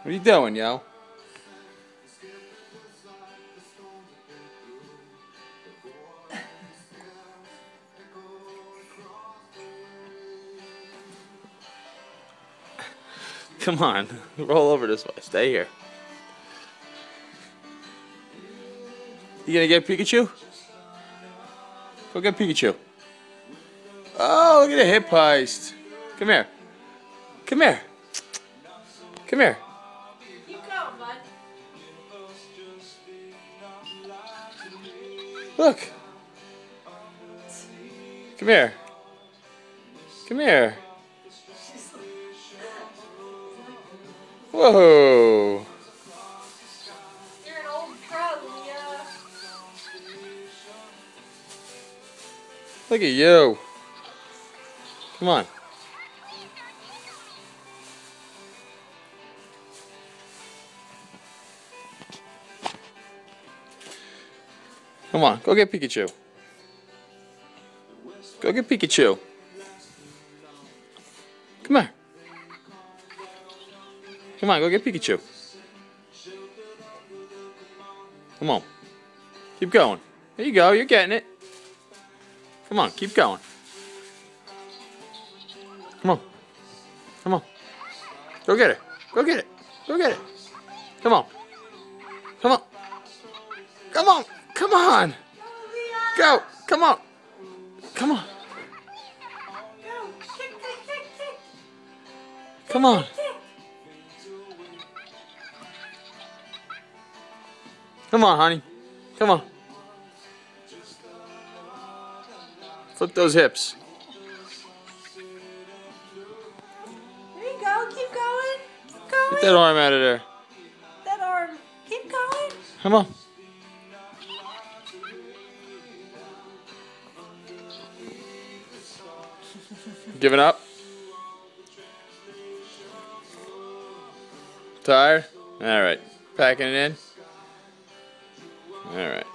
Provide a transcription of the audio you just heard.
What are you doing, yo? Come on, roll over this way. Stay here. You gonna get Pikachu? Go get Pikachu. Oh, look at the hip heist. Come here. Come here. Come here. Keep going, bud. Look. Come here. Come here. Whoa. You're an old pro, yeah. Look at you. Come on. Come on, go get Pikachu. Go get Pikachu. Come on. Come on, go get Pikachu. Come on. Keep going. There you go, you're getting it. Come on, keep going. Come on. Come on. Go get it. Go get it. Go get it. Come on. Come on. Come on. Come on. Go. Come on. Come on. Go. Kick, kick, kick, kick. Come on. Come on, honey. Come on. Flip those hips. There you go. Keep going. Keep going. Get that arm out of there. That arm. Keep going. Come on. Giving up? Tired? Alright. Packing it in? Alright.